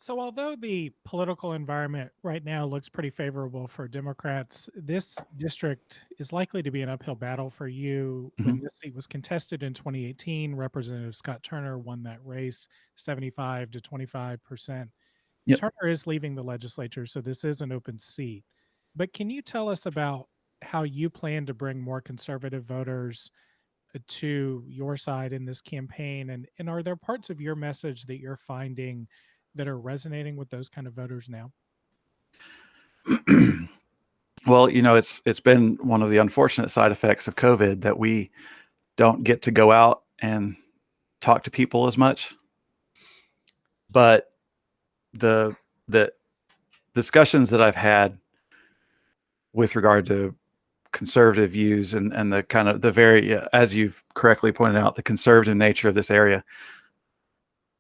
So, although the political environment right now looks pretty favorable for Democrats, this district is likely to be an uphill battle for you. Mhm. When this seat was contested in 2018, Representative Scott Turner won that race 75 to 25%. Yep. Turner is leaving the legislature, so this is an open seat. But can you tell us about how you plan to bring more conservative voters to your side in this campaign? And are there parts of your message that you're finding that are resonating with those kind of voters now? Well, it's been one of the unfortunate side effects of COVID that we don't get to go out and talk to people as much. But the the discussions that I've had with regard to conservative views and the kind of the very, as you've correctly pointed out, the conservative nature of this area,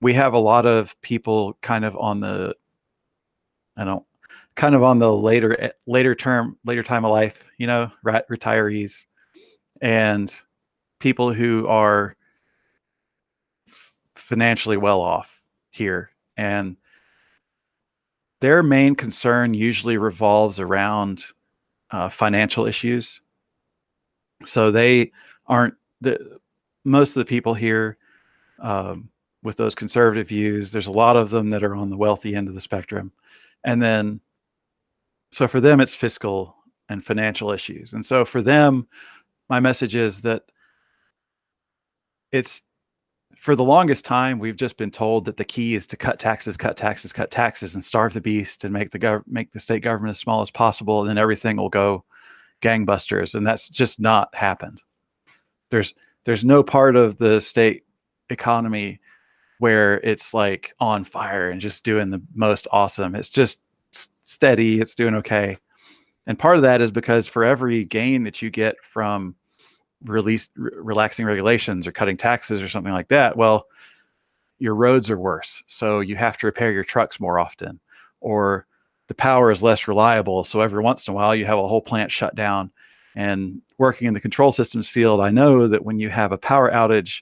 we have a lot of people kind of on the, I don't, kind of on the later time of life, retirees and people who are financially well off here. And their main concern usually revolves around financial issues. So they aren't the most of the people here with those conservative views. There's a lot of them that are on the wealthy end of the spectrum, and then so for them it's fiscal and financial issues. And so for them, my message is that it's for the longest time, we've just been told that the key is to cut taxes, cut taxes, cut taxes, and starve the beast, and make the state government as small as possible, and then everything will go gangbusters. And that's just not happened. There's there's no part of the state economy where it's like on fire and just doing the most awesome. It's just steady. It's doing okay. And part of that is because for every gain that you get from relaxing regulations or cutting taxes or something like that, well, your roads are worse, so you have to repair your trucks more often, or the power is less reliable, so every once in a while you have a whole plant shut down. And working in the control systems field, I know that when you have a power outage,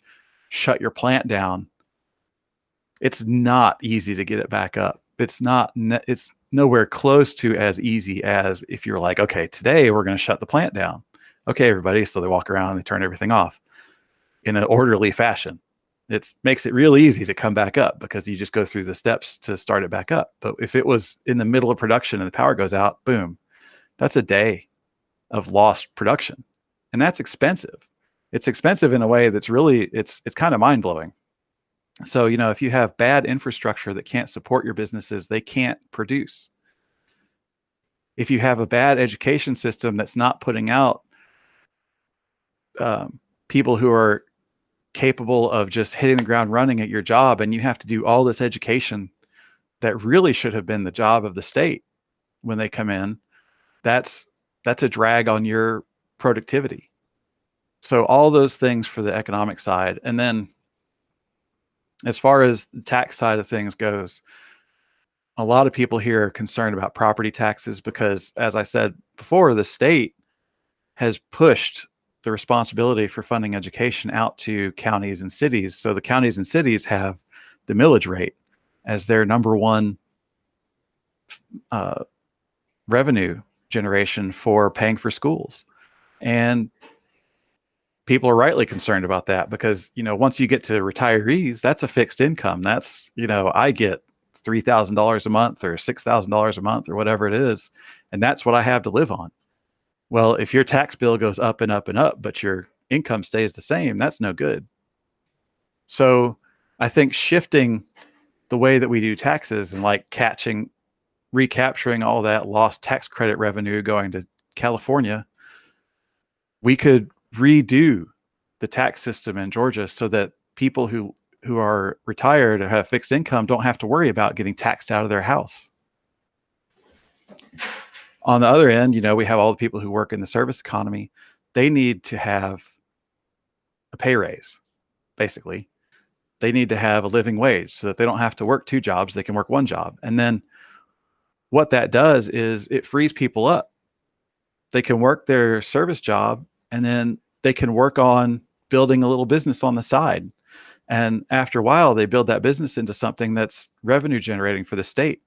shut your plant down, it's not easy to get it back up. It's nowhere close to as easy as if you're like, okay, today we're going to shut the plant down. Okay, everybody. So they walk around and they turn everything off in an orderly fashion. It makes it real easy to come back up because you just go through the steps to start it back up. But if it was in the middle of production and the power goes out, boom, that's a day of lost production. And that's expensive. It's expensive in a way that's really, it's kind of mind blowing. So, if you have bad infrastructure that can't support your businesses, they can't produce. If you have a bad education system that's not putting out people who are capable of just hitting the ground running at your job, and you have to do all this education that really should have been the job of the state when they come in, that's a drag on your productivity. So all those things for the economic side. And then as far as the tax side of things goes, a lot of people here are concerned about property taxes because, as I said before, the state has pushed the responsibility for funding education out to counties and cities. So the counties and cities have the millage rate as their number one uh, revenue generation for paying for schools. And people are rightly concerned about that because, once you get to retirees, that's a fixed income. That's, I get $3,000 a month or $6,000 a month or whatever it is. And that's what I have to live on. Well, if your tax bill goes up and up and up, but your income stays the same, that's no good. So I think shifting the way that we do taxes and like recapturing all that lost tax credit revenue going to California, we could redo the tax system in Georgia so that people who are retired or have fixed income don't have to worry about getting taxed out of their house. On the other end, we have all the people who work in the service economy. They need to have a pay raise, basically. They need to have a living wage so that they don't have to work two jobs. They can work one job. And then what that does is it frees people up. They can work their service job and then they can work on building a little business on the side. And after a while, they build that business into something that's revenue generating for the state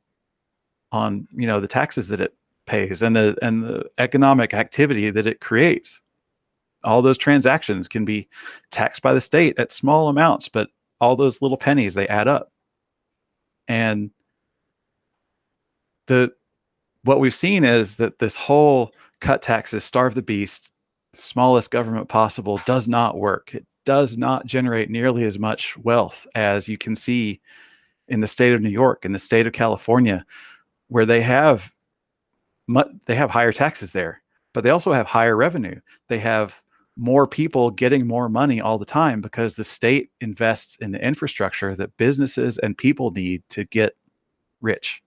on, the taxes that it pays and the economic activity that it creates. All those transactions can be taxed by the state at small amounts, but all those little pennies, they add up. And the what we've seen is that this whole cut taxes, starve the beast, smallest government possible does not work. It does not generate nearly as much wealth as you can see in the state of New York, in the state of California, where they have higher taxes there, but they also have higher revenue. They have more people getting more money all the time because the state invests in the infrastructure that businesses and people need to get rich.